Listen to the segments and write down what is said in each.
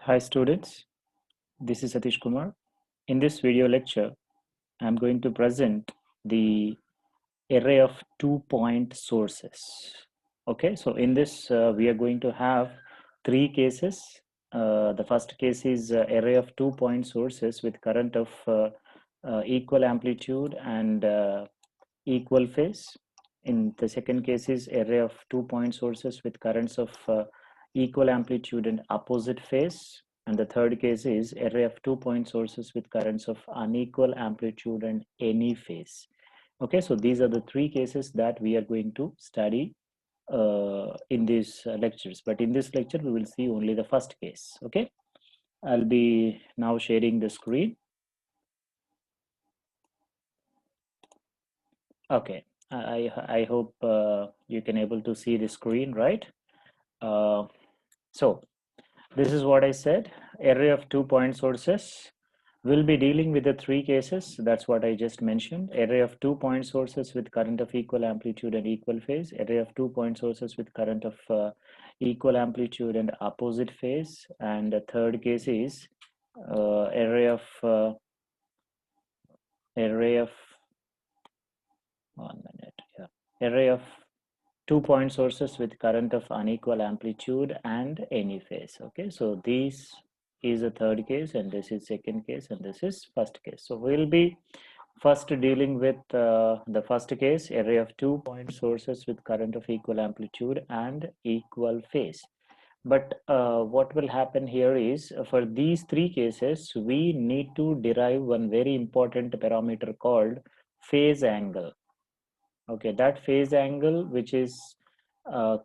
Hi students, this is Satish Kumar. In this video lecture, I'm going to present the array of 2-point sources. Okay, so in this we are going to have three cases. The first case is array of 2-point sources with current of equal amplitude and equal phase. In the second case is array of 2-point sources with currents of equal amplitude and opposite phase. And the third case is array of 2-point sources with currents of unequal amplitude and any phase. Okay, so these are the three cases that we are going to study in these lectures. But in this lecture, we will see only the first case. Okay, I'll be now sharing the screen. Okay, I hope you can able to see the screen, right? So this is what I said, array of 2-point sources. We'll be dealing with the three cases. That's what I just mentioned. Array of 2-point sources with current of equal amplitude and equal phase. Array of 2-point sources with current of equal amplitude and opposite phase. And the third case is array of 2-point sources with current of unequal amplitude and any phase. Okay, so this is the third case, and this is second case, and this is first case. So we'll be first dealing with the first case, array of 2-point sources with current of equal amplitude and equal phase. But what will happen here is for these three cases, we need to derive one very important parameter called phase angle. Okay, that phase angle, which is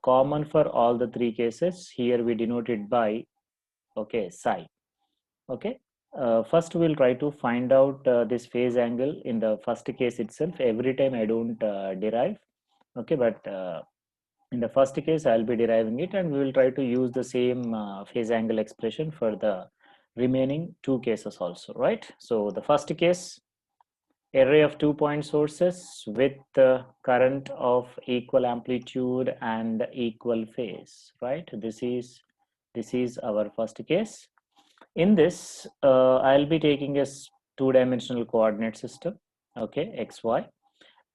common for all the three cases, here we denote it by, okay, psi. Okay, first we'll try to find out this phase angle in the first case itself. Every time I don't derive, okay, but in the first case I'll be deriving it, and we will try to use the same phase angle expression for the remaining two cases also, right? So the first case, array of 2-point sources with the current of equal amplitude and equal phase, right? This is our first case. In this, I'll be taking a two-dimensional coordinate system, okay, xy,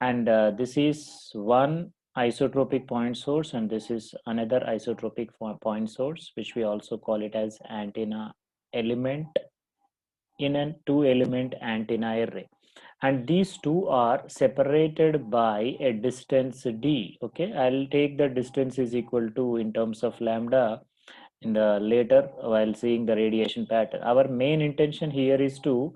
and this is one isotropic point source, and this is another isotropic point source, which we also call it as antenna element in a two-element antenna array. And these two are separated by a distance d. Okay, I'll take the distance is equal to in terms of lambda in the later while seeing the radiation pattern. Our main intention here is to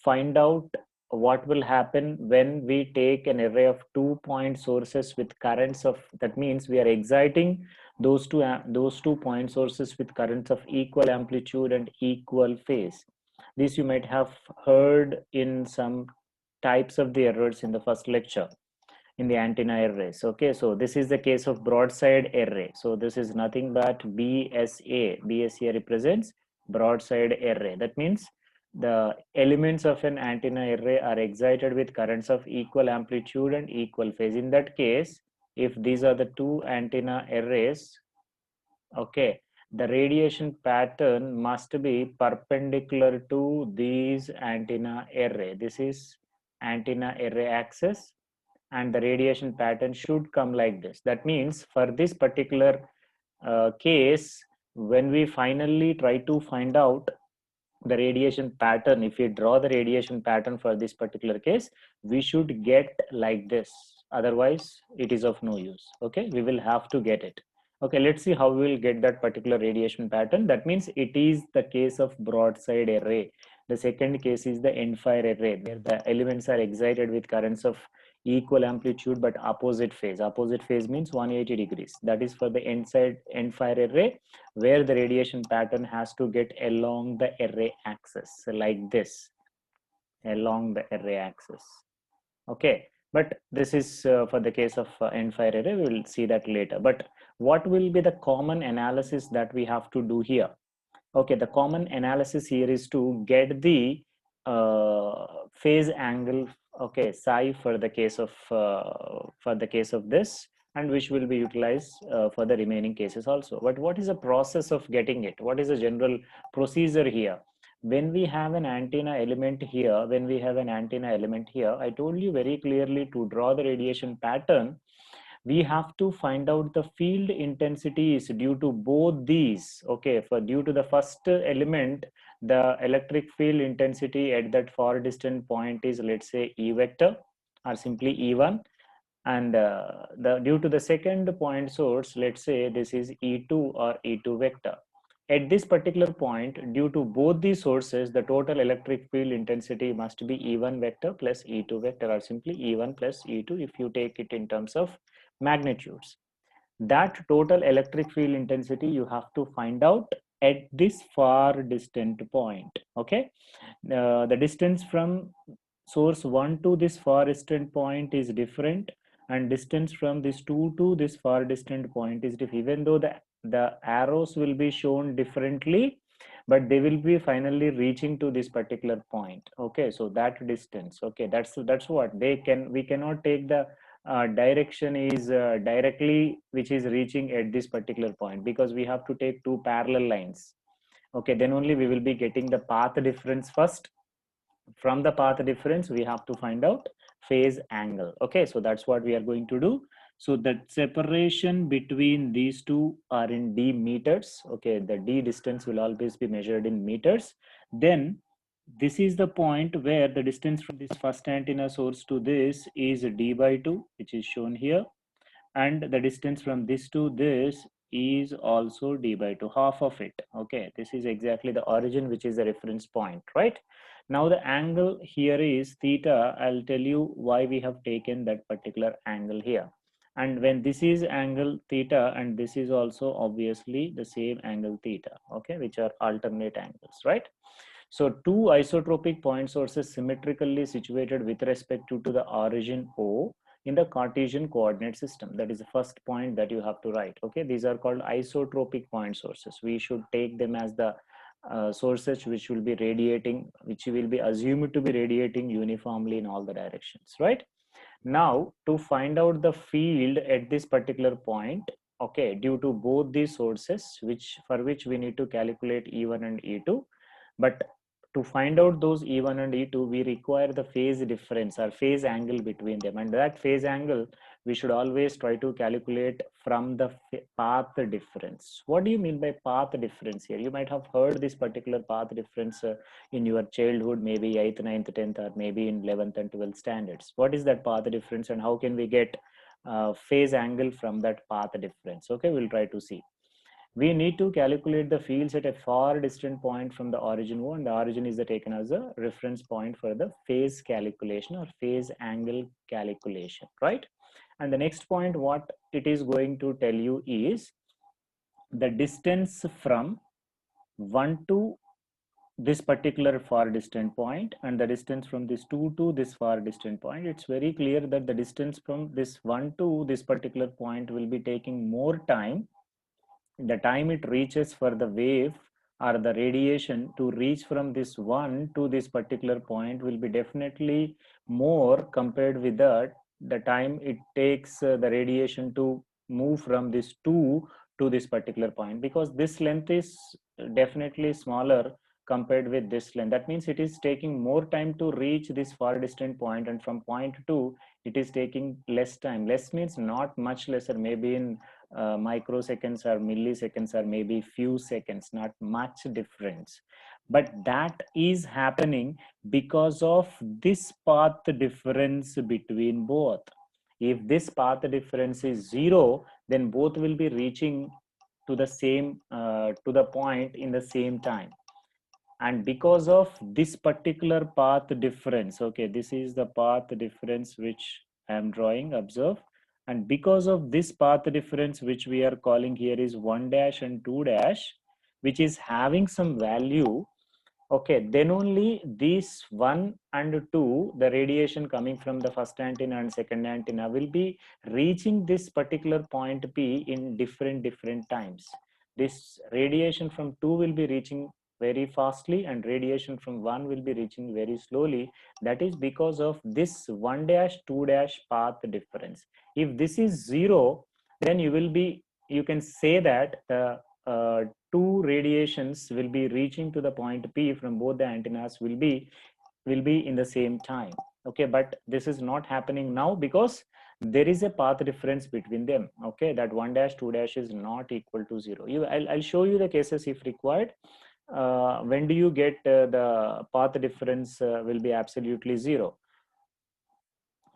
find out what will happen when we take an array of 2-point sources with currents of, that means we are exciting those two point sources with currents of equal amplitude and equal phase. This you might have heard in some types of the errors in the first lecture in the antenna arrays. Okay, so this is the case of broadside array. So this is nothing but BSA. BSA represents broadside array. That means the elements of an antenna array are excited with currents of equal amplitude and equal phase. In that case, if these are the two antenna arrays, okay, the radiation pattern must be perpendicular to these antenna array. This is antenna array axis, and the radiation pattern should come like this. That means for this particular case, when we finally try to find out the radiation pattern, if we draw the radiation pattern for this particular case, we should get like this. Otherwise, it is of no use. Okay, we will have to get it. Okay, let's see how we will get that particular radiation pattern. That means it is the case of broadside array. The second case is the end fire array, where the elements are excited with currents of equal amplitude but opposite phase. Opposite phase means 180 degrees. That is for the end fire array, where the radiation pattern has to get along the array axis, like this, along the array axis. Okay, but this is for the case of end fire array. We will see that later. But what will be the common analysis that we have to do here? Okay, the common analysis here is to get the phase angle, okay, psi for the case of this and which will be utilized for the remaining cases also. But what is the process of getting it? What is the general procedure here? When we have an antenna element here, I told you very clearly to draw the radiation pattern, we have to find out the field intensities due to both these. Okay, for due to the first element, the electric field intensity at that far distant point is, let's say, E vector or simply E1, and the due to the second point source, let's say this is E2 or E2 vector. At this particular point, due to both these sources, the total electric field intensity must be E1 vector plus E2 vector, or simply E1 plus E2 if you take it in terms of magnitudes. That total electric field intensity you have to find out at this far distant point. Okay, the distance from source 1 to this far distant point is different, and distance from this 2 to this far distant point is different, even though the arrows will be shown differently, but they will be finally reaching to this particular point. Okay, so that distance, okay, that's what they can, we cannot take the direction is directly which is reaching at this particular point, because we have to take two parallel lines. Okay, then only we will be getting the path difference first. From the path difference, we have to find out phase angle. Okay, so that's what we are going to do. So the separation between these two are in d meters. Okay, the d distance will always be measured in meters. Then this is the point where the distance from this first antenna source to this is d by 2, which is shown here, and the distance from this to this is also d by 2, half of it. Okay, this is exactly the origin, which is the reference point, right? Now the angle here is theta. I'll tell you why we have taken that particular angle here. And when this is angle theta, and this is also obviously the same angle theta, okay, which are alternate angles, right? So two isotropic point sources symmetrically situated with respect to the origin O in the Cartesian coordinate system. That is the first point that you have to write. Okay, these are called isotropic point sources. We should take them as the sources which will be radiating, which will be assumed to be radiating uniformly in all the directions, right? Now, to find out the field at this particular point, okay, due to both these sources, which for which we need to calculate E1 and E2, but to find out those E1 and E2, we require the phase difference or phase angle between them. And that phase angle, we should always try to calculate from the path difference. What do you mean by path difference here? You might have heard this particular path difference in your childhood, maybe 8th, 9th, 10th, or maybe in 11th and 12th standards. What is that path difference, and how can we get phase angle from that path difference? Okay, we'll try to see. We need to calculate the fields at a far distant point from the origin O, and the origin is taken as a reference point for the phase calculation or phase angle calculation, right? And the next point, what it is going to tell you is the distance from 1 to this particular far distant point, and the distance from this 2 to this far distant point. It's very clear that the distance from this 1 to this particular point will be taking more time. The time it reaches for the wave or the radiation to reach from this one to this particular point will be definitely more compared with that the time it takes the radiation to move from this two to this particular point, because this length is definitely smaller compared with this length. That means it is taking more time to reach this far distant point, and from point two it is taking less time. Less means not much lesser, maybe in microseconds or milliseconds or maybe few seconds, not much difference. But that is happening because of this path difference between both. If this path difference is zero, then both will be reaching to the same to the point in the same time. And because of this particular path difference, okay, this is the path difference which I am drawing, observe. And because of this path difference, which we are calling here is 1 dash and 2 dash, which is having some value, okay, then only these 1 and 2, the radiation coming from the first antenna and second antenna, will be reaching this particular point P in different times. This radiation from 2 will be reaching very fastly, and radiation from 1 will be reaching very slowly. That is because of this 1 dash 2 dash path difference. If this is 0, then you can say that the two radiations will be reaching to the point P from both the antennas will be in the same time. Okay, but this is not happening now because there is a path difference between them. Okay, that 1 dash 2 dash is not equal to 0. I'll show you the cases if required. When do you get the path difference will be absolutely 0?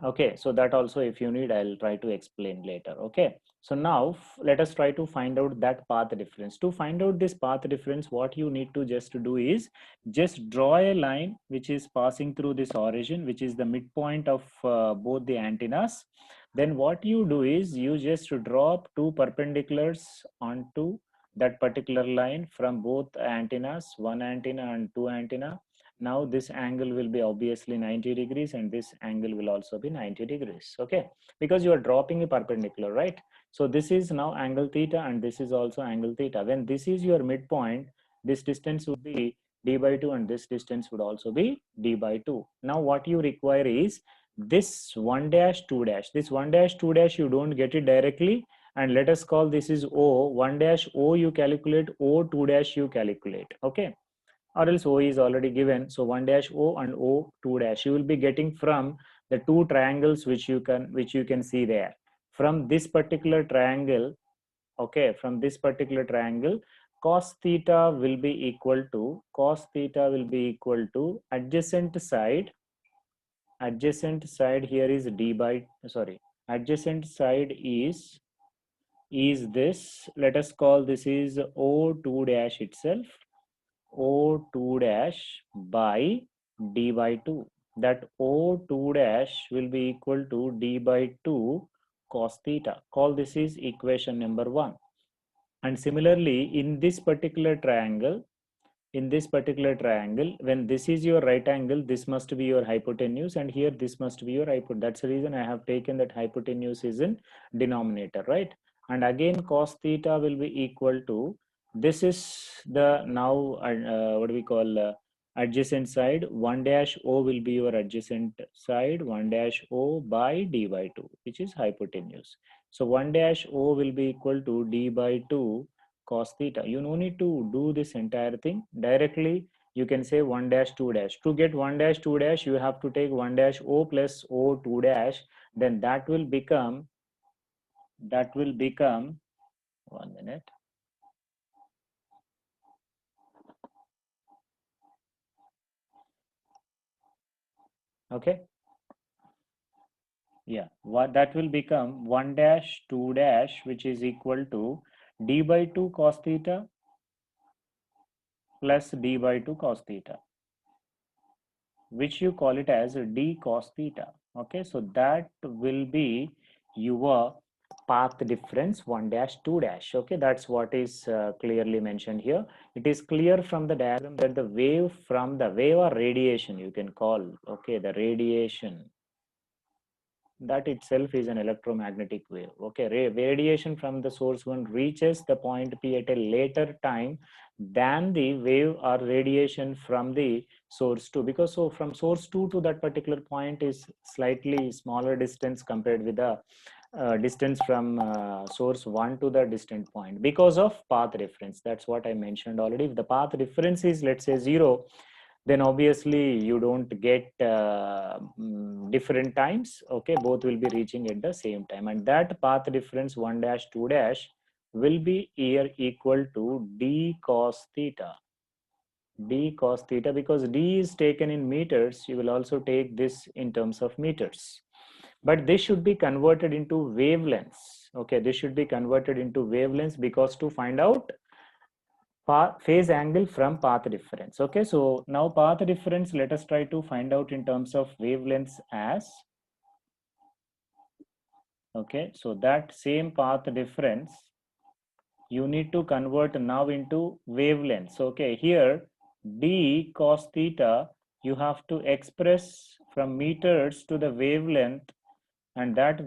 Okay, so that also if you need, I'll try to explain later. Okay, so now let us try to find out that path difference. To find out this path difference, what you need to just do is just draw a line which is passing through this origin, which is the midpoint of both the antennas. Then what you do is you just drop two perpendiculars onto that particular line from both antennas, one antenna and two antenna. Now this angle will be obviously 90 degrees and this angle will also be 90 degrees. Okay, because you are dropping a perpendicular, right? So this is now angle theta and this is also angle theta. When this is your midpoint, this distance would be d by 2 and this distance would also be d by 2. Now what you require is this 1 dash 2 dash. This 1 dash 2 dash you don't get it directly, and let us call this is O. 1 dash O you calculate, O 2 dash you calculate. Okay, or else O is already given. So 1 dash O and O 2 dash you will be getting from the two triangles which you can see there. From this particular triangle, okay, from this particular triangle, cos theta will be equal to adjacent side here is d by sorry adjacent side is this, let us call this is O2 dash itself, O2 dash by d by 2. That O2 dash will be equal to d by 2 cos theta. Call this is equation number 1. And similarly, in this particular triangle, when this is your right angle, this must be your hypotenuse, and here this must be your hypotenuse. That's the reason I have taken that hypotenuse is in denominator, right? And again cos theta will be equal to, this is the now what do we call adjacent side. 1 dash O will be your adjacent side, 1 dash O by d by 2, which is hypotenuse. So 1 dash O will be equal to d by 2 cos theta. You no need to do this entire thing directly. You can say 1 dash 2 dash. To get 1 dash 2 dash, you have to take 1 dash O plus O 2 dash. Then that will become 1 minute. Okay. Yeah. What that will become 1 dash 2 dash, which is equal to d by 2 cos theta plus d by 2 cos theta, which you call it as d cos theta. Okay, so that will be your path difference 1 dash 2 dash. Okay, that's what is clearly mentioned here. It is clear from the diagram that the wave or radiation you can call, okay, the radiation, that itself is an electromagnetic wave. Okay, radiation from the source 1 reaches the point P at a later time than the wave or radiation from the source 2, because so from source 2 to that particular point is slightly smaller distance compared with the distance from source 1 to the distant point because of path difference. That's what I mentioned already. If the path difference is, let's say, 0, then obviously you don't get different times. Okay, both will be reaching at the same time, and that path difference 1 dash 2 dash will be here equal to d cos theta. D cos theta, because d is taken in meters, you will also take this in terms of meters, but this should be converted into wavelengths. Okay, this should be converted into wavelengths, because to find out phase angle from path difference. Okay, so now path difference, let us try to find out in terms of wavelengths as, okay, so that same path difference you need to convert now into wavelengths. Okay, here d cos theta you have to express from meters to the wavelength, and that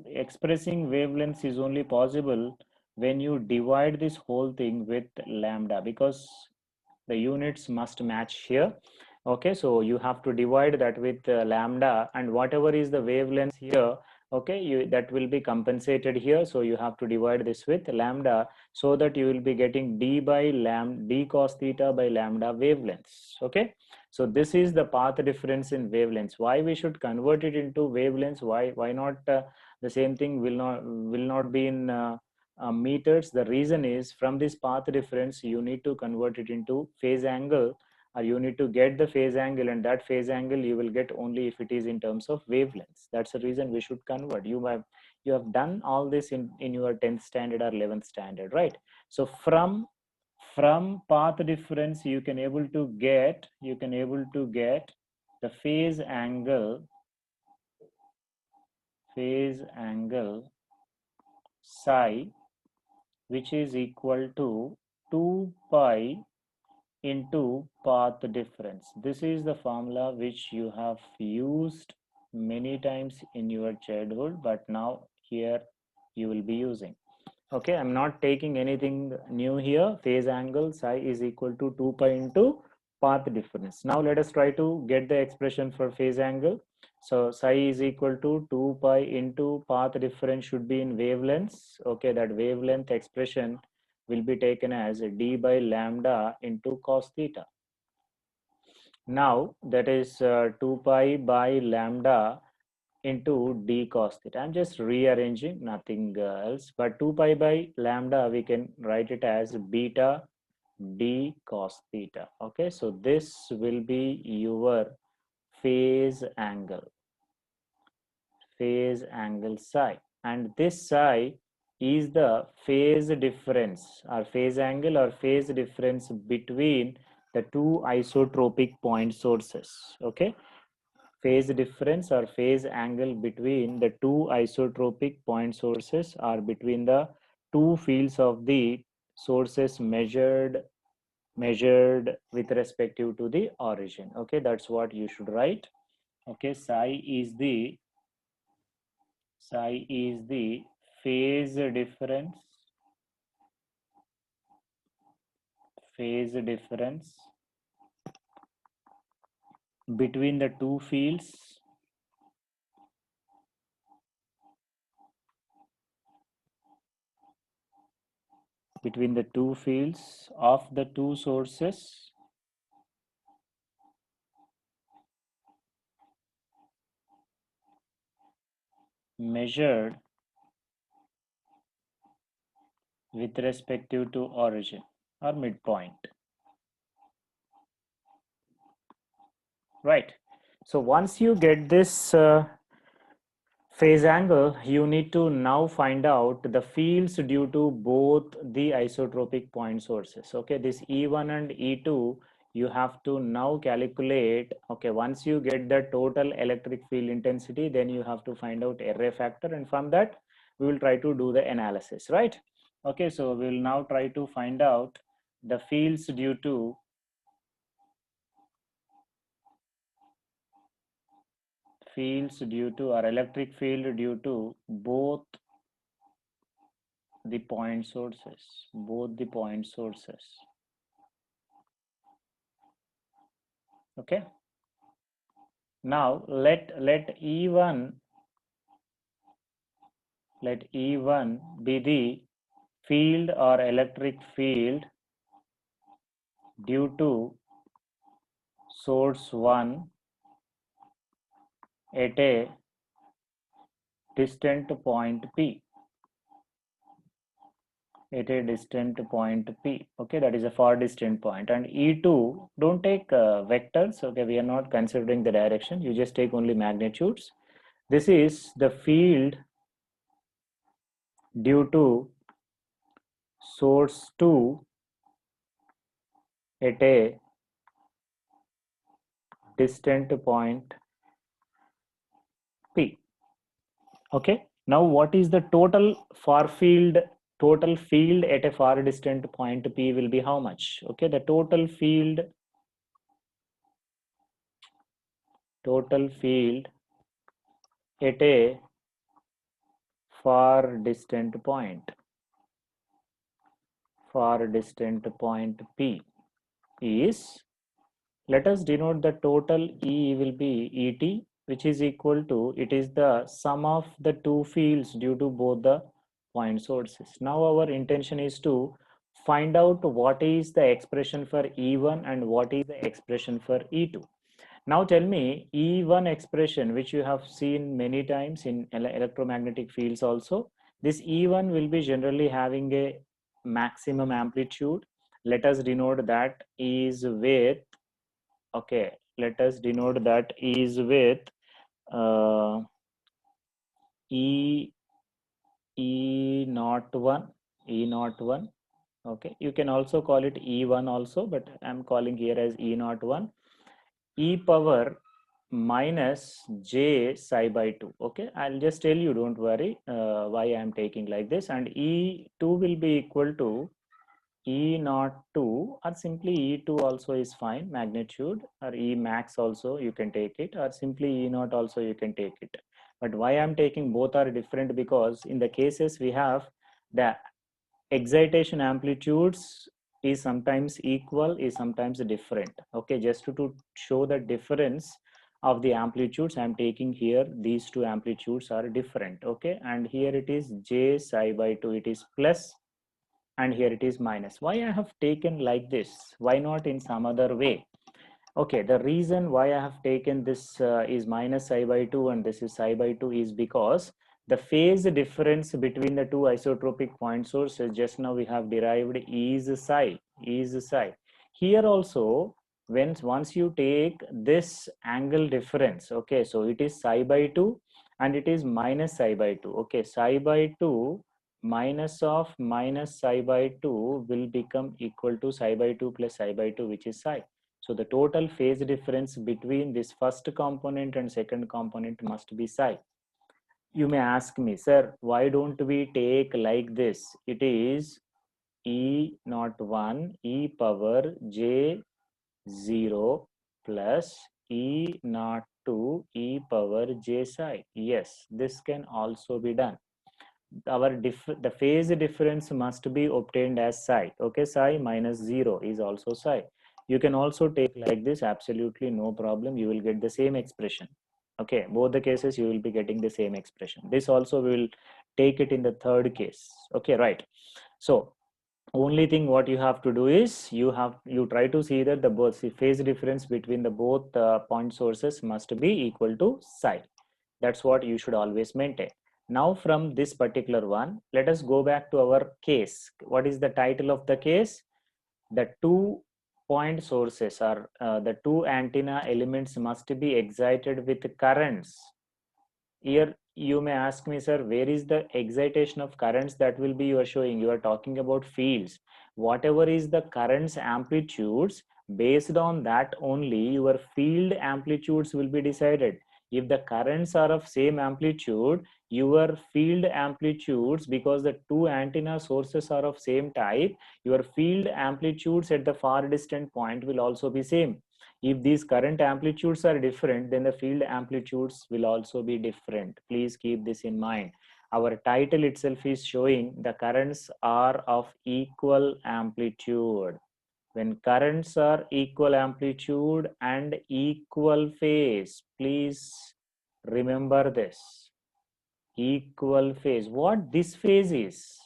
expressing wavelengths is only possible when you divide this whole thing with lambda, because the units must match here. Okay, so you have to divide that with lambda, and whatever is the wavelength here, Okay, that will be compensated here, so you have to divide this with lambda, so that you will be getting d by lambda, d cos theta by lambda wavelengths. Okay, so this is the path difference in wavelengths. Why we should convert it into wavelengths? Why not the same thing will not be in meters? The reason is, from this path difference you need to convert it into phase angle, or you need to get the phase angle, and that phase angle you will get only if it is in terms of wavelengths. That's the reason we should convert. You have done all this in your 10th standard or 11th standard, right? So from path difference you can able to get the phase angle psi, which is equal to 2 pi into path difference. This is the formula which you have used many times in your childhood, but now here you will be using. Okay, I'm not taking anything new here. Phase angle psi is equal to 2 pi into path difference. Now let us try to get the expression for phase angle. So psi is equal to 2 pi into path difference should be in wavelengths. Okay, that wavelength expression will be taken as d by lambda into cos theta. Now that is 2 pi by lambda into d cos theta. I'm just rearranging, nothing else, but 2 pi by lambda we can write it as beta d cos theta. Okay, so this will be your phase angle psi, and this psi is the phase difference or phase angle or phase difference between the two isotropic point sources. Okay, phase difference or phase angle between the two isotropic point sources, or between the two fields of the sources measured with respective to the origin. Okay, that's what you should write. Okay, psi is the phase difference between the two fields of the two sources measured with respective to origin or midpoint. Right. So once you get this phase angle, you need to now find out the fields due to both the isotropic point sources. Okay, this E1 and E2 you have to now calculate. Okay, once you get the total electric field intensity, then you have to find out array factor, and from that we will try to do the analysis, right? Okay, so we will now try to find out the fields due to or electric field due to both the point sources. Okay, now let E1 be the field or electric field due to source 1 at a distant point P. Okay, that is a far distant point. And E2, don't take vectors. Okay, we are not considering the direction, you just take only magnitudes. This is the field due to source 2 at a distant point P. Okay, now what is the total field at a far distant point P will be how much? Okay, the total field at a far distant point P is, let us denote the total E will be ET. which is equal to, it is the sum of the two fields due to both the point sources. Now our intention is to find out what is the expression for E1 and what is the expression for E2. Now tell me, E1 expression, which you have seen many times in electromagnetic fields also, this E1 will be generally having a maximum amplitude. Let us denote that is with, okay, let us denote that is with uh, E E naught one, E naught one. Okay, you can also call it E1 also, but I'm calling here as E naught one. E power minus j psi by 2. Okay, I'll just tell you, don't worry why I'm taking like this. And E2 will be equal to E naught 2, or simply E2 also is fine, magnitude, or E max also you can take it, or simply E naught also you can take it. But why I'm taking both are different, because in the cases we have the excitation amplitudes is sometimes equal, is sometimes different. Okay, just to show the difference of the amplitudes, I'm taking here these two amplitudes are different. Okay, and here it is j psi by 2, it is plus, and here it is minus. Why I have taken like this? Why not in some other way? Okay, the reason why I have taken this is minus psi by 2 and this is psi by 2 is because the phase difference between the two isotropic point sources just now we have derived is psi, is psi. Here also, once you take this angle difference, okay, so it is psi by 2 and it is minus psi by 2. Okay, psi by 2 minus of minus psi by 2 will become equal to psi by 2 plus psi by 2, which is psi. So the total phase difference between this first component and second component must be psi. You may ask me, sir, why don't we take like this? It is E naught 1 e power j 0 plus E naught 2 e power j psi. Yes, this can also be done. The phase difference must be obtained as psi. Okay, psi minus 0 is also psi. You can also take like this, absolutely no problem, you will get the same expression. Okay, both the cases you will be getting the same expression. This also will take it in the third case. Okay, right. So only thing what you have to do is you try to see that the both phase difference between the both point sources must be equal to psi. That's what you should always maintain. Now from this particular one, let us go back to our case. What is the title of the case? The two point sources are the two antenna elements must be excited with currents. Here you may ask me, sir, where is the excitation of currents that will be you are showing? You are talking about fields. Whatever is the currents amplitudes, based on that only your field amplitudes will be decided. If the currents are of same amplitude, your field amplitudes, because the two antenna sources are of same type, your field amplitudes at the far distant point will also be same. If these current amplitudes are different, then the field amplitudes will also be different. Please keep this in mind. Our title itself is showing the currents are of equal amplitude. When currents are equal amplitude and equal phase, please remember this. Equal phase. What this phase is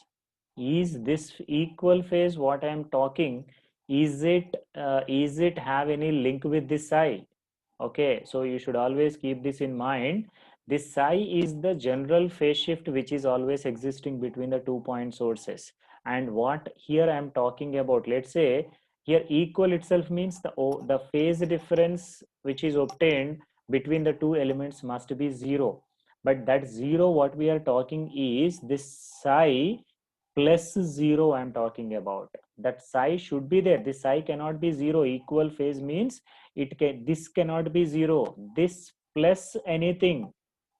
this equal phase what I am talking, is it have any link with this psi? Okay, so you should always keep this in mind. This psi is the general phase shift which is always existing between the two point sources. And what here I am talking about, let's say here equal itself means the phase difference which is obtained between the two elements must be zero. But that zero what we are talking is this psi plus 0 I'm talking about. That psi should be there. This psi cannot be 0. Equal phase means this cannot be 0. This plus anything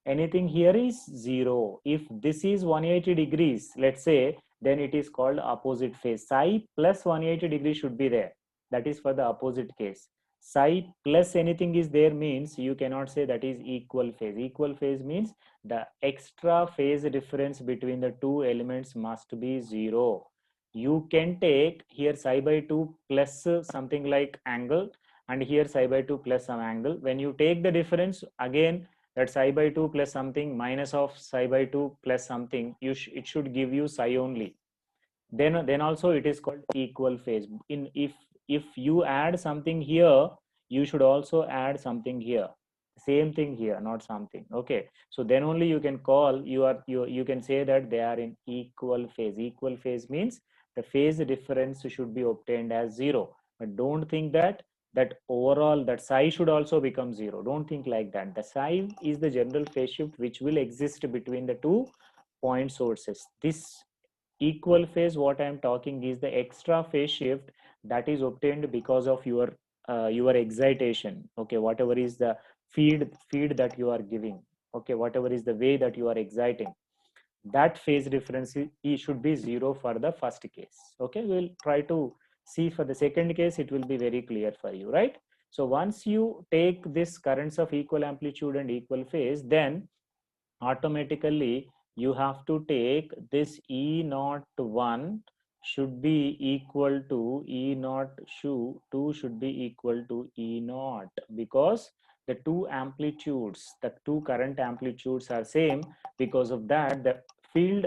here is 0. If this is 180 degrees, let's say, then it is called opposite phase. Psi plus 180 degrees should be there. That is for the opposite case. Psi plus anything is there means you cannot say that is equal phase. Equal phase means the extra phase difference between the two elements must be 0. You can take here psi by 2 plus something like angle, and here psi by 2 plus some angle. When you take the difference, again that psi by 2 plus something minus of psi by 2 plus something, it should give you psi only. Then also it is called equal phase. In if you add something here, you should also add something here. Same thing here, not something. Okay, so then only you can call you can say that they are in equal phase. Equal phase means the phase difference should be obtained as zero. But don't think that overall that psi should also become zero. Don't think like that. The psi is the general phase shift which will exist between the two point sources. This equal phase, what I am talking is the extra phase shift that is obtained because of your excitation. Okay, whatever is the feed that you are giving. Okay, whatever is the way that you are exciting, that phase difference should be zero for the first case. Okay, we'll try to see for the second case. It will be very clear for you, right? So once you take this currents of equal amplitude and equal phase, then automatically you have to take this E naught 1 should be equal to E naught 2 should be equal to E naught, because the the two current amplitudes are same. Because of that, the field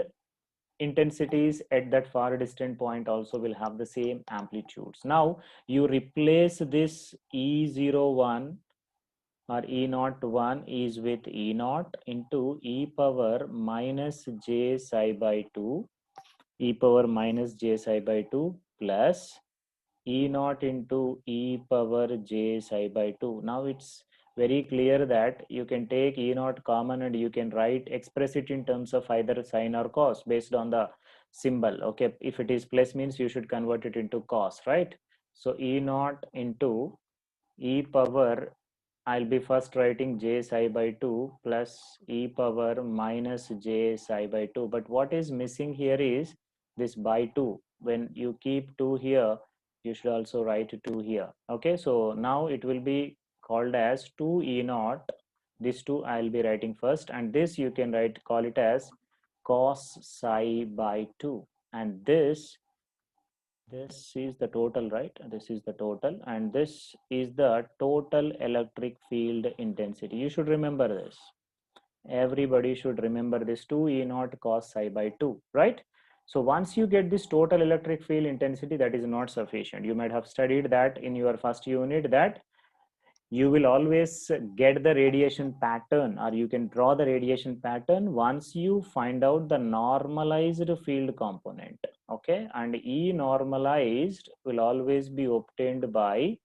intensities at that far distant point also will have the same amplitudes. Now you replace this E01 or E naught 1 is with E naught into e power minus j psi by 2, e power minus j psi by 2 plus E naught into e power j psi by 2. Now it's very clear that you can take E naught common and you can express it in terms of either sine or cos based on the symbol. Okay, if it is plus means you should convert it into cos, right? So E naught into e power, I'll be first writing j psi by 2 plus e power minus j psi by 2. But what is missing here is this by 2. When you keep 2 here, you should also write 2 here. Okay, so now it will be called as 2 e naught. This 2 I'll be writing first, and this you can call it as cos psi by 2. And this is the total, right? This is the total, and this is the total electric field intensity. You should remember this. Everybody should remember this 2 E naught cos psi by 2, right? So once you get this total electric field intensity, that is not sufficient. You might have studied that in your first unit, that you will always get the radiation pattern, or you can draw the radiation pattern once you find out the normalized field component. Okay, and E normalized will always be obtained by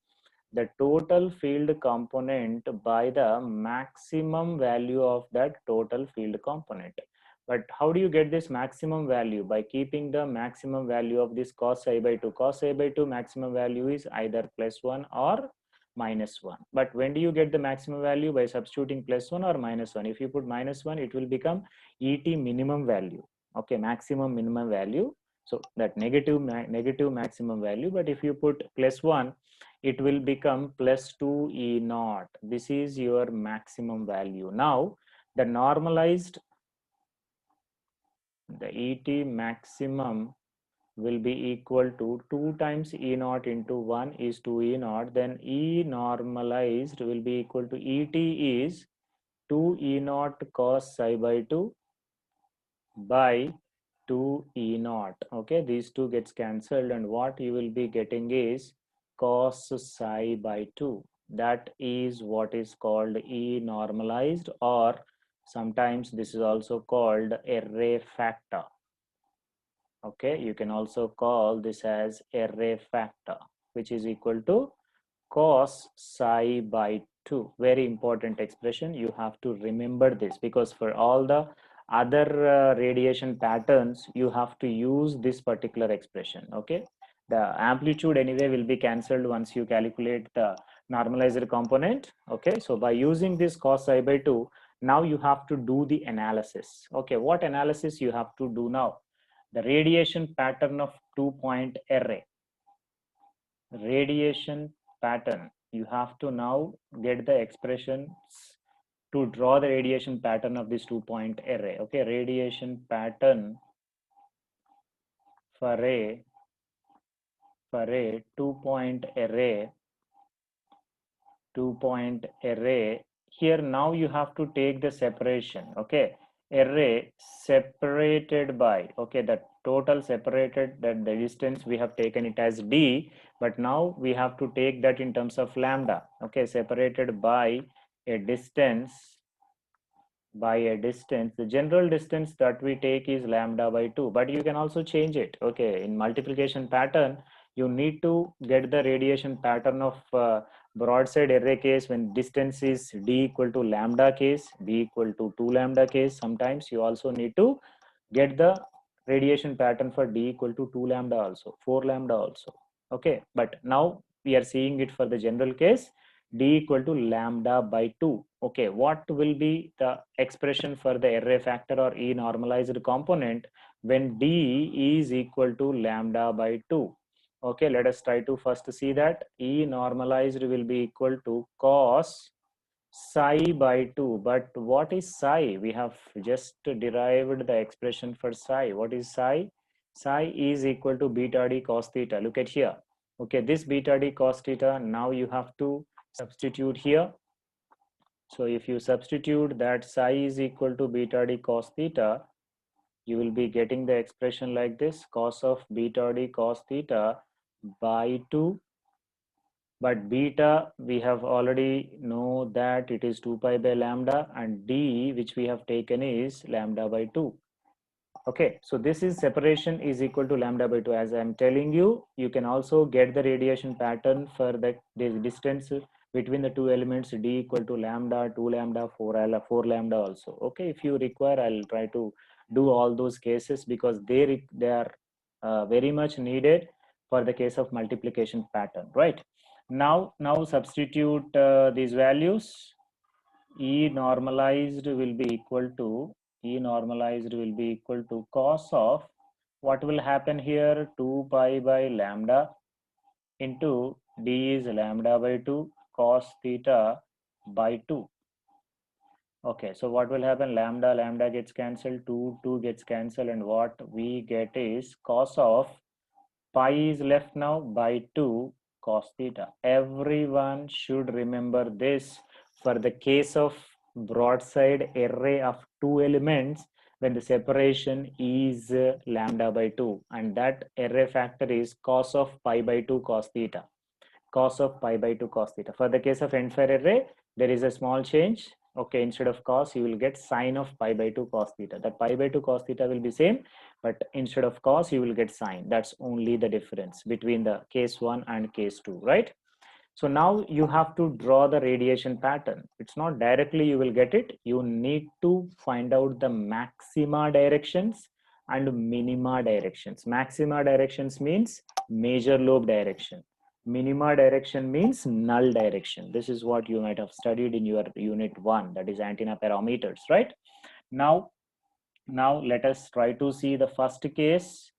the total field component by the maximum value of that total field component. But how do you get this maximum value? By keeping the maximum value of this cos psi by 2. Cos psi by 2 maximum value is either plus 1 or minus 1. But when do you get the maximum value? By substituting plus 1 or minus 1. If you put minus 1, it will become ET minimum value. Okay, maximum minimum value. So that negative maximum value. But if you put plus 1, it will become plus 2 E naught. This is your maximum value. Now the normalized, the ET maximum will be equal to 2 times E naught into 1 is 2 E naught. Then E normalized will be equal to ET is 2 E naught cos psi by 2 by 2 E naught. Okay, these two gets cancelled, and what you will be getting is cos psi by 2. That is what is called E normalized, or sometimes this is also called array factor. Okay, you can also call this as array factor, which is equal to cos psi by 2. Very important expression. You have to remember this, because for all the other radiation patterns, you have to use this particular expression. Okay, the amplitude anyway will be cancelled once you calculate the normalized component. Okay, so by using this cos psi by 2, now you have to do the analysis. Okay, what analysis you have to do now? The radiation pattern of 2-point array. Radiation pattern. You have to now get the expressions to draw the radiation pattern of this 2-point array. Okay, radiation pattern for a 2-point array here now you have to take the separation, okay, array separated by, okay, the total separated, that the distance we have taken it as d, but now we have to take that in terms of lambda, okay, separated by a distance, the general distance that we take is lambda by 2, but you can also change it, okay, in multiplication pattern you need to get the radiation pattern of broadside array case when distance is d equal to lambda case, b equal to 2 lambda case. Sometimes you also need to get the radiation pattern for d equal to 2 lambda also, 4 lambda also, okay, but now we are seeing it for the general case, d equal to lambda by 2. Okay, what will be the expression for the array factor or e normalized component when d is equal to lambda by 2? Okay, let us try to first see that e normalized will be equal to cos psi by 2. But what is psi? We have just derived the expression for psi. What is psi? Psi is equal to beta d cos theta. Look at here. Okay, this beta d cos theta, now you have to substitute here. So if you substitute that psi is equal to beta d cos theta, you will be getting the expression like this: cos of beta d cos theta by 2. But beta, we have already know that it is 2 pi by lambda, and d, which we have taken, is lambda by 2. Okay, so this is separation is equal to lambda by 2. As I'm telling you, you can also get the radiation pattern for the distance between the two elements, d equal to lambda, 2 lambda, 4 lambda also. Okay, if you require, I'll try to do all those cases because they are very much needed for the case of multiplication pattern, right? Now substitute these values. E normalized will be equal to cos of, what will happen here, 2 pi by lambda into d is lambda by 2 cos theta by 2. Okay, so what will happen, lambda gets cancelled, 2 gets cancelled, and what we get is cos of pi is left now by 2 cos theta. Everyone should remember this for the case of broadside array of two elements when the separation is lambda by 2, and that array factor is cos of pi by 2 cos theta. Cos of pi by 2 cos theta. For the case of end fire array, there is a small change. Okay, instead of cos, you will get sine of pi by 2 cos theta. That pi by 2 cos theta will be same, but instead of cos, you will get sine. That's only the difference between the case 1 and case 2, right? So now you have to draw the radiation pattern. It's not directly you will get it. You need to find out the maxima directions and minima directions. Maxima directions means major lobe direction. Minima direction means null direction. This is what you might have studied in your unit 1, that is antenna parameters, right? Now let us try to see the first case,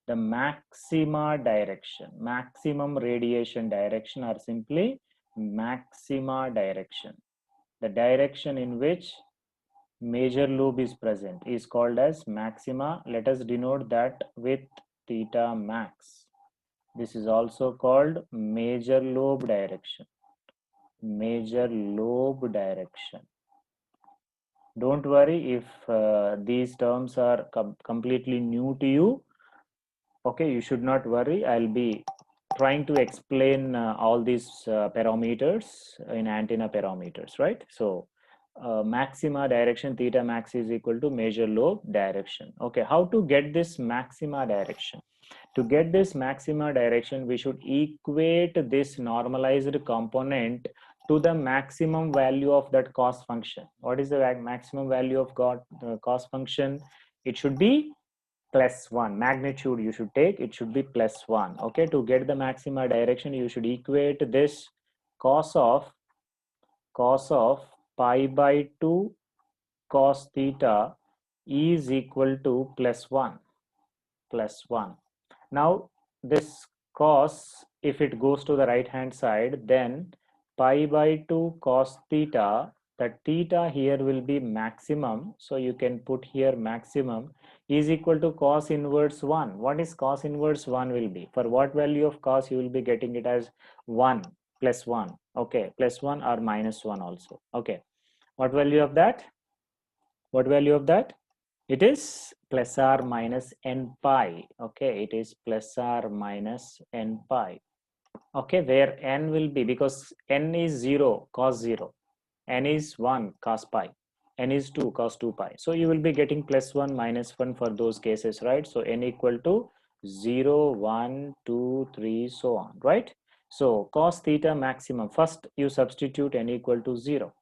the maxima direction, maximum radiation direction, or simply maxima direction. The direction in which major lobe is present is called as maxima. Let us denote that with theta max. This is also called major lobe direction. Major lobe direction. Don't worry if these terms are completely new to you. Okay, you should not worry. I'll be trying to explain all these parameters in antenna parameters, right? So maxima direction, theta max is equal to major lobe direction. Okay, how to get this maxima direction? To get this maxima direction, we should equate this normalized component to the maximum value of that cos function. What is the maximum value of cos function? It should be plus 1. Magnitude you should take, it should be plus 1. Okay, to get the maxima direction, you should equate this cos of pi by 2 cos theta is equal to plus 1. Now this cos, if it goes to the right hand side, then pi by 2 cos theta, that theta here will be maximum, so you can put here maximum is equal to cos inverse 1. What is cos inverse 1 will be? For what value of cos you will be getting it as 1 plus 1. Okay, plus 1 or minus 1 also. Okay, What value of that? What value of that? It is plus or minus n pi. Okay, it is plus or minus n pi. Okay, where n will be, because n is 0 cos 0, n is 1 cos pi, n is 2 cos 2 pi. So you will be getting plus 1 minus 1 for those cases, right? So n equal to 0, 1, 2, 3, so on, right? So cos theta maximum, first you substitute n equal to 0.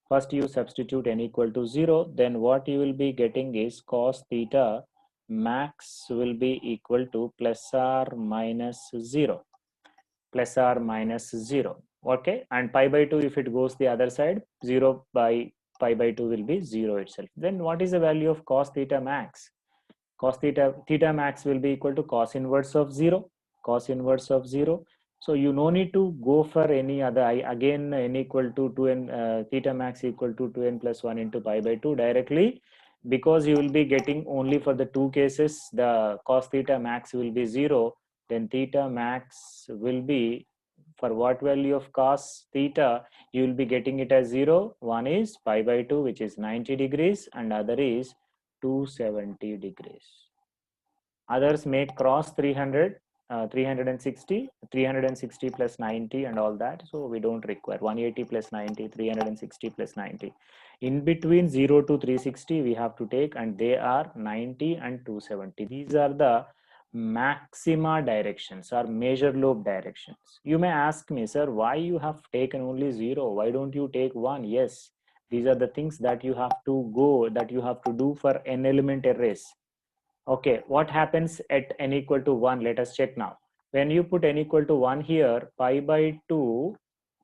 First you substitute n equal to 0, then what you will be getting is cos theta max will be equal to plus or minus 0, plus or minus 0. Okay, and pi by 2, if it goes the other side, 0 by pi by 2 will be 0 itself. Then what is the value of cos theta max? Cos theta max will be equal to cos inverse of 0, cos inverse of 0. So you no need to go for any other. Again, n equal to 2n, theta max equal to 2n plus 1 into pi by 2 directly, because you will be getting only for the two cases the cos theta max will be 0. Then theta max will be, for what value of cos theta you will be getting it as 0. One is pi by 2, which is 90 degrees, and other is 270 degrees. Others may cross 300, 360, 360 plus 90 and all that. So we don't require 180 plus 90, 360 plus 90. In between 0 to 360 we have to take, and they are 90 and 270. These are the maxima directions or major lobe directions. You may ask me, sir, why you have taken only 0? Why don't you take 1? Yes, these are the things that you have to go, that you have to do for n element arrays. Okay, what happens at n equal to 1? Let us check now. When you put n equal to 1 here, pi by 2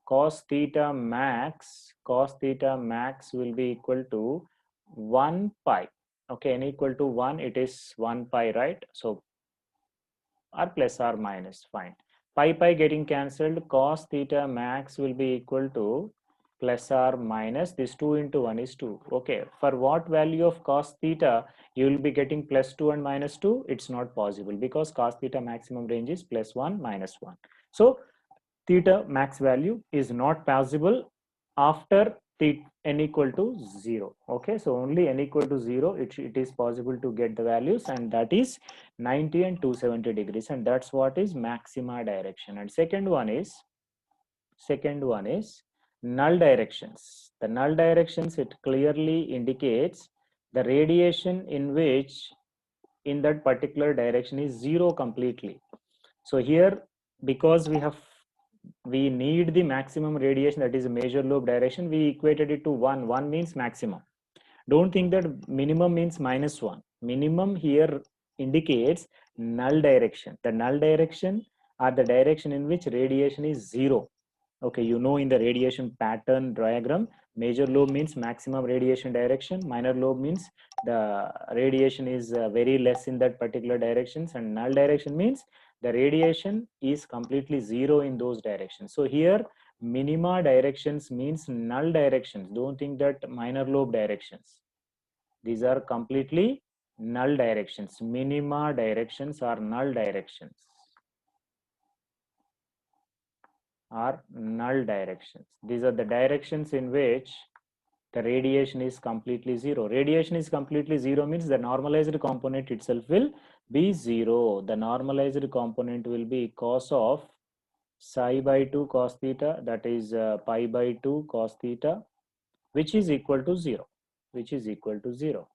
cos theta max will be equal to 1 pi. Okay, n equal to 1, it is 1 pi, right? So, or plus or minus, fine. Pi getting cancelled, cos theta max will be equal to plus or minus, this 2 into 1 is 2. Okay, for what value of cos theta you will be getting plus 2 and minus 2? It's not possible, because cos theta maximum range is plus 1 minus 1. So theta max value is not possible after n equal to 0. Okay, so only n equal to 0 it is possible to get the values, and that is 90 and 270 degrees, and that's what is maxima direction. And second one is null directions. The null directions, it clearly indicates the radiation in which in that particular direction is 0 completely. So here, because we need the maximum radiation, that is a major lobe direction, we equated it to 1. 1 means maximum. Don't think that minimum means minus 1. Minimum here indicates null direction. The null direction are the direction in which radiation is 0. Okay, you know, in the radiation pattern diagram, major lobe means maximum radiation direction, minor lobe means the radiation is very less in that particular directions, and null direction means the radiation is completely 0 in those directions. So here minima directions means null directions. Don't think that minor lobe directions. These are completely null directions. Minima directions are null directions. Are null directions. These are the directions in which the radiation is completely 0. Radiation is completely 0 means the normalized component itself will be 0. The normalized component will be cos of psi by 2 cos theta, that is pi by 2 cos theta, which is equal to 0, which is equal to 0.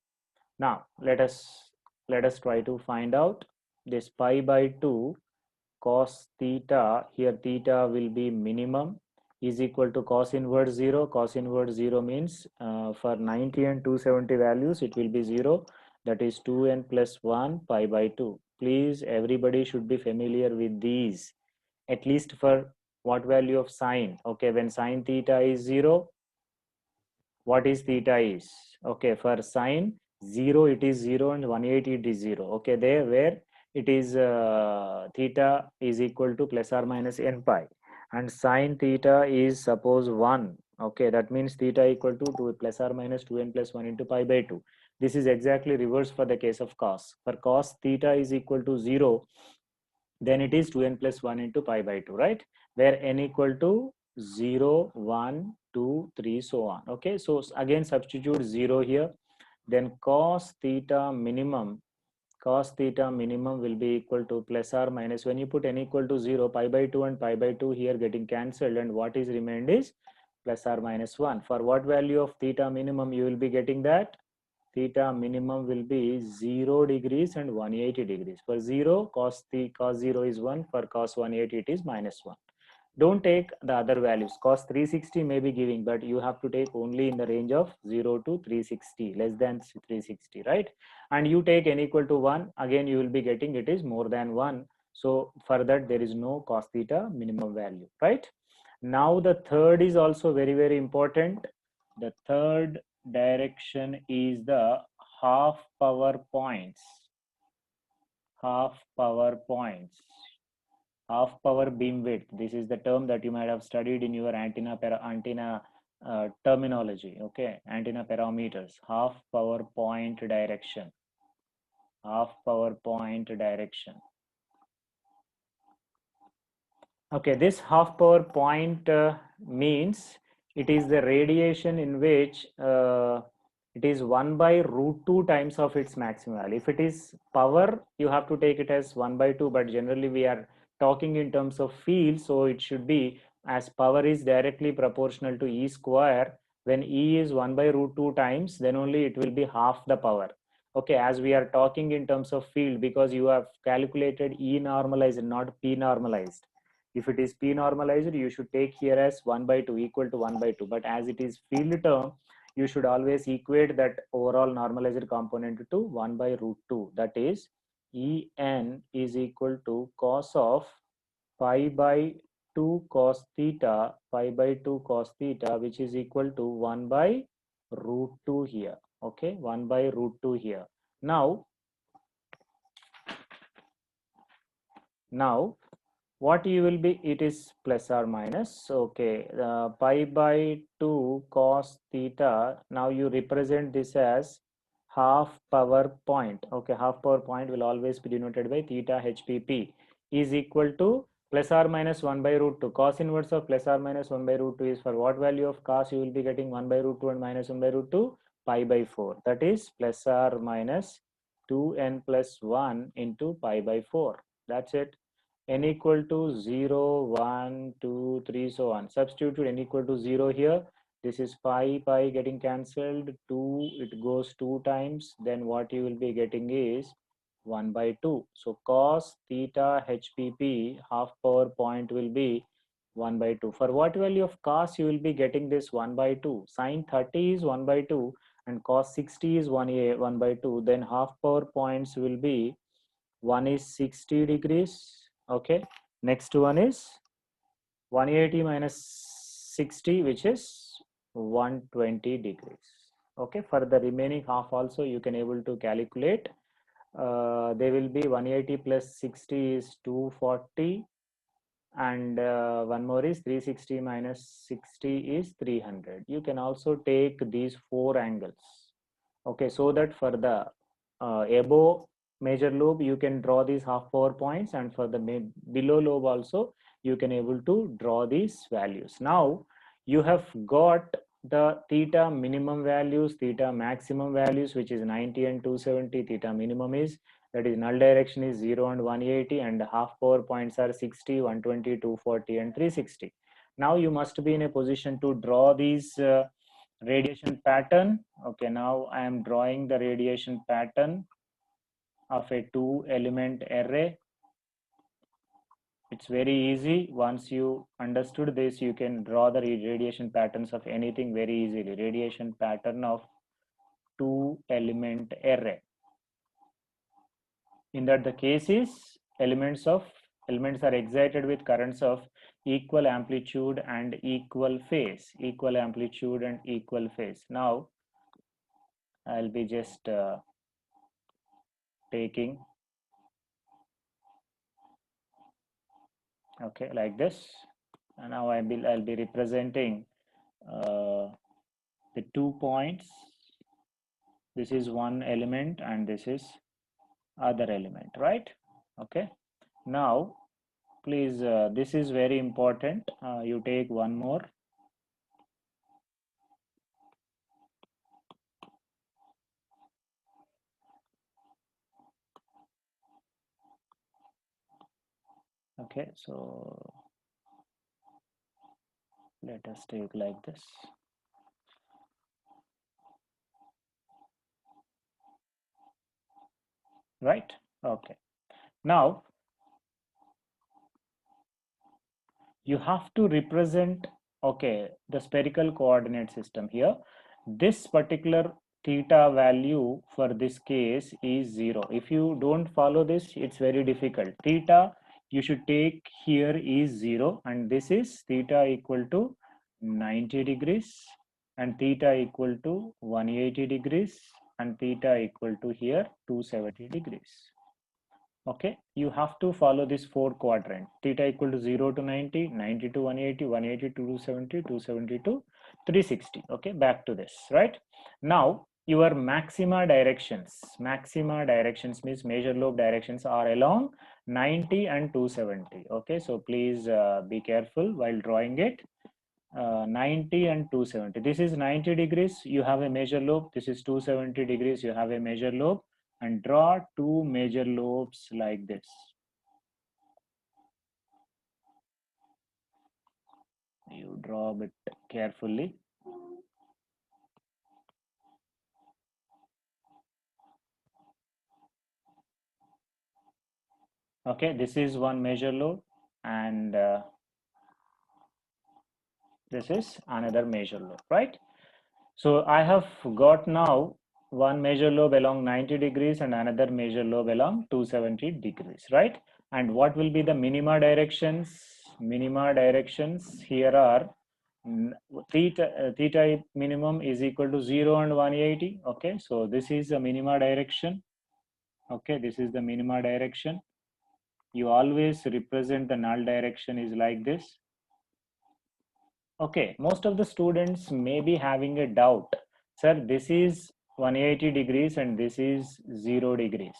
Now let us try to find out this pi by 2 cos theta. Here theta will be minimum, is equal to cos inverse 0. Cos inverse 0 means for 90 and 270 values it will be 0, that is 2n plus 1 pi by 2. Please, everybody should be familiar with these, at least for what value of sine. Okay, when sine theta is 0, what is theta is? Okay, for sine 0 it is 0, and 180 it is 0. Okay, there where it is theta is equal to plus or minus n pi, and sine theta is suppose 1. Okay, that means theta equal to 2 plus or minus 2n plus 1 into pi by 2. This is exactly reverse for the case of cos. For cos theta is equal to 0, then it is 2n plus 1 into pi by 2, right? Where n equal to 0, 1, 2, 3, so on. Okay, so again substitute 0 here. Then cos theta minimum will be equal to plus or minus. When you put n equal to 0, pi by 2 and pi by 2 here getting cancelled, and what is remained is plus or minus 1. For what value of theta minimum you will be getting that? Theta minimum will be 0 degrees and 180 degrees. For 0, cos 0 is 1. For cos 180 it is minus 1. Don't take the other values. Cos 360 may be giving, but you have to take only in the range of 0 to 360, less than 360, right? And you take n equal to 1, again you will be getting it is more than 1. So for that there is no cos theta minimum value, right? Now the third is also very, very important. The third direction is the half power points. Half power points. Half power beam width. This is the term that you might have studied in your antenna terminology. Okay, antenna parameters. Half power point direction. Half power point direction. Okay, this half power point means it is the radiation in which it is 1 by root 2 times of its maximum value. If it is power, you have to take it as 1 by 2, but generally we are talking in terms of field, so it should be, as power is directly proportional to E square, when E is 1 by root 2 times, then only it will be half the power. Okay, as we are talking in terms of field, because you have calculated E normalized, not P normalized. If it is P normalized, you should take here as 1 by 2 equal to 1 by 2. But as it is field term, you should always equate that overall normalized component to 1 by root 2. That is, En is equal to cos of pi by 2 cos theta, pi by 2 cos theta, which is equal to 1 by root 2 here. Okay, 1 by root 2 here. Now what you will be, it is plus or minus. Okay, pi by 2 cos theta, now you represent this as half power point. Okay, half power point will always be denoted by theta hpp is equal to plus or minus 1 by root 2. Cos inverse of plus or minus 1 by root 2 is, for what value of cos you will be getting 1 by root 2 and minus 1 by root 2? Pi by 4. That is plus or minus 2n plus 1 into pi by 4. That's it. N equal to 0, 1, 2, 3, so on. Substitute n equal to 0 here. This is pi getting cancelled. 2, it goes 2 times. Then what you will be getting is 1 by 2. So cos theta HPP half power point will be 1 by 2. For what value of cos you will be getting this 1 by 2? Sin 30 is 1 by 2 and cos 60 is 1 by 2. Then half power points will be, one is 60 degrees. Okay, next one is 180 minus 60, which is 120 degrees. Okay, for the remaining half also you can able to calculate. They will be 180 plus 60 is 240, and one more is 360 minus 60 is 300. You can also take these four angles. Okay, so that for the above major lobe you can draw these half power points, and for the below lobe also you can able to draw these values. Now you have got the theta minimum values, theta maximum values, which is 90 and 270. Theta minimum is, that is null direction is 0 and 180, and half power points are 60, 120, 240 and 360. Now you must be in a position to draw these radiation pattern. Okay, now I am drawing the radiation pattern of a 2-element array. It's very easy. Once you understood this, you can draw the radiation patterns of anything very easily. Radiation pattern of 2-element array. In that the case is, elements are excited with currents of equal amplitude and equal phase. Equal amplitude and equal phase. Now I'll be just taking, okay, like this, and now I'll be representing the 2 points. This is one element and this is other element, right? Okay, now please, this is very important. You take one more. Okay, so let us take like this. Right? Okay. Now you have to represent, okay, the spherical coordinate system here. This particular theta value for this case is 0. If you don't follow this, it's very difficult. Theta you should take here is 0, and this is theta equal to 90 degrees, and theta equal to 180 degrees, and theta equal to here 270 degrees. Okay, you have to follow this four quadrant. Theta equal to 0 to 90, 90 to 180, 180 to 270, 270 to 360. Okay, back to this, right? Now your maxima directions means major lobe directions are along 90 and 270. Okay, so please be careful while drawing it. 90 and 270. This is 90 degrees, you have a major lobe. This is 270 degrees, you have a major lobe. And draw two major lobes like this. You draw a bit carefully. Okay, this is one major lobe, and this is another major lobe, right? So I have got now one major lobe along 90 degrees and another major lobe along 270 degrees, right? And what will be the minima directions? Minima directions here are theta minimum is equal to 0 and 180. Okay, so this is the minima direction. Okay, this is the minima direction. You always represent the null direction is like this. Okay, most of the students may be having a doubt. Sir, this is 180 degrees and this is 0 degrees.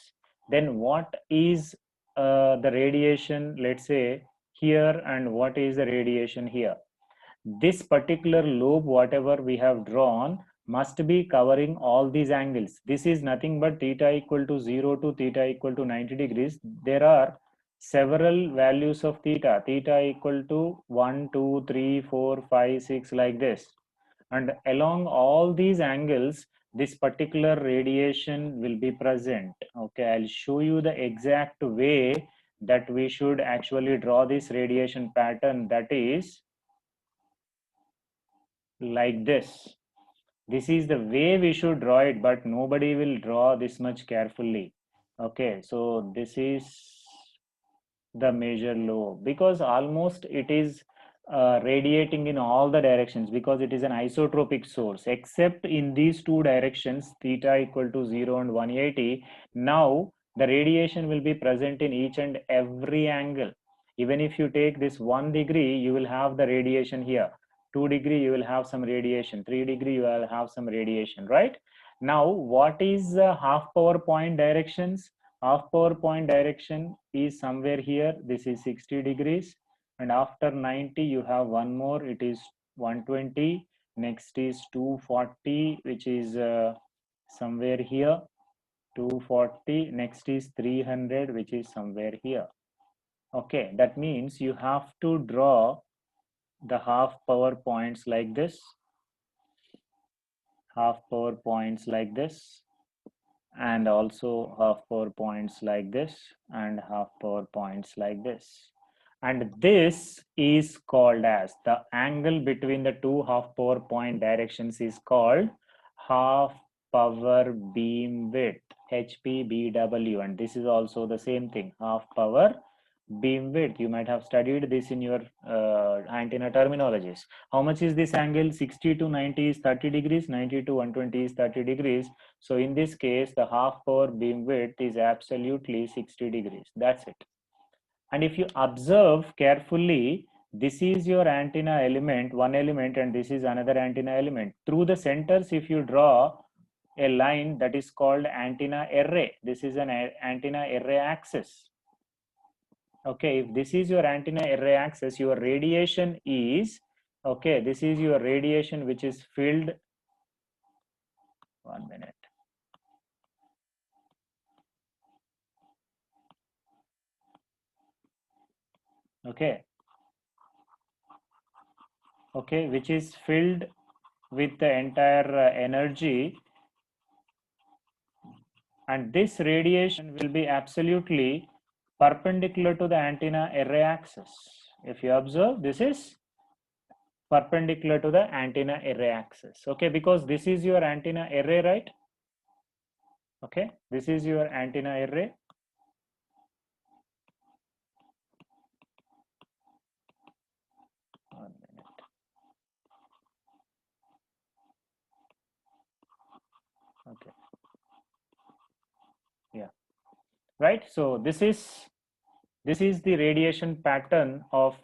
Then what is the radiation, let's say, here, and what is the radiation here? This particular lobe, whatever we have drawn, must be covering all these angles. This is nothing but theta equal to 0 to theta equal to 90 degrees. There are several values of theta. Theta equal to 1, 2, 3, 4, 5, 6, like this. And along all these angles, this particular radiation will be present. Okay, I'll show you the exact way that we should actually draw this radiation pattern, that is like this. This is the way we should draw it, but nobody will draw this much carefully. Okay, so this is the major lobe, because almost it is radiating in all the directions, because it is an isotropic source, except in these two directions, theta equal to 0 and 180. Now the radiation will be present in each and every angle. Even if you take this 1 degree, you will have the radiation here. 2 degree, you will have some radiation. 3 degree, you will have some radiation, right? Now what is half power point directions? Half power point direction is somewhere here. This is 60 degrees, and after 90 you have one more, it is 120. Next is 240, which is somewhere here. 240. Next is 300, which is somewhere here. Okay, that means you have to draw the half power points like this, half power points like this, and also half power points like this, and half power points like this. And this is called as the angle between the two half power point directions is called half power beam width, HPBW. And this is also the same thing, half power beam width. You might have studied this in your antenna terminologies. How much is this angle? 60 to 90 is 30 degrees, 90 to 120 is 30 degrees. So in this case, the half power beam width is absolutely 60 degrees. That's it. And if you observe carefully, this is your antenna element, one element, and this is another antenna element. Through the centers, if you draw a line, that is called antenna array. This is an antenna array axis. Okay, if this is your antenna array axis, your radiation is, okay, this is your radiation which is filled, 1 minute. Okay, okay, which is filled with the entire energy, and this radiation will be absolutely perpendicular to the antenna array axis. If you observe, this is perpendicular to the antenna array axis. Okay, because this is your antenna array, right? Okay, this is your antenna array. One minute. Okay, yeah, right. So this is the radiation pattern of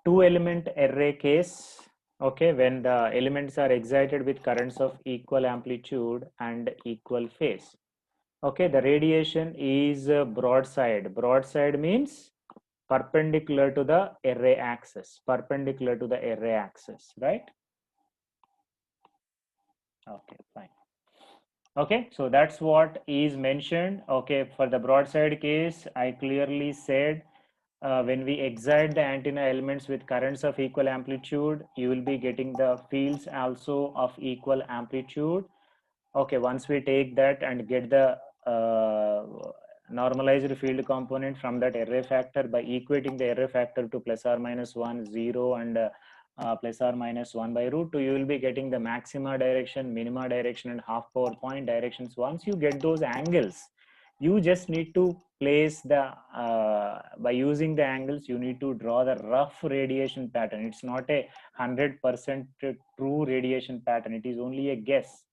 two element array case. Okay, when the elements are excited with currents of equal amplitude and equal phase. Okay, the radiation is broadside. Broadside means perpendicular to the array axis, perpendicular to the array axis, right? Okay, fine. Okay, so that's what is mentioned. Okay, for the broadside case, I clearly said when we excite the antenna elements with currents of equal amplitude, you will be getting the fields also of equal amplitude. Okay, once we take that and get the normalized field component from that array factor by equating the array factor to plus or minus 1, 0, and plus or minus 1 by root 2, you will be getting the maxima direction, minima direction, and half power point directions. Once you get those angles, you just need to place the, by using the angles, you need to draw the rough radiation pattern. It's not a 100% true radiation pattern. It is only a guess.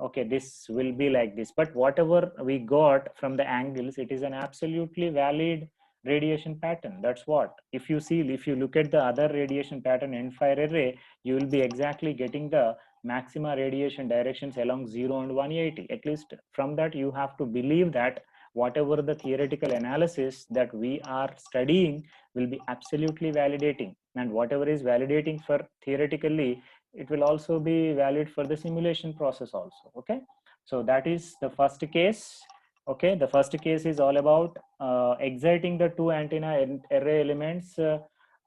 Okay, this will be like this, but whatever we got from the angles, it is an absolutely valid radiation pattern. That's what, if you see, if you look at the other radiation pattern end fire array, you will be exactly getting the maxima radiation directions along 0 and 180. At least from that you have to believe that whatever the theoretical analysis that we are studying will be absolutely validating, and whatever is validating for theoretically, it will also be valid for the simulation process also. Okay, so that is the first case. Okay, the first case is all about exciting the two antenna array elements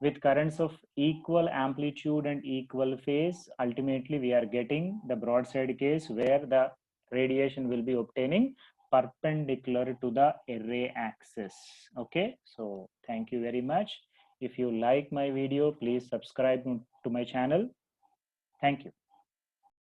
with currents of equal amplitude and equal phase. Ultimately we are getting the broadside case where the radiation will be obtaining perpendicular to the array axis. Okay, so thank you very much. If you like my video, please subscribe to my channel. Thank you.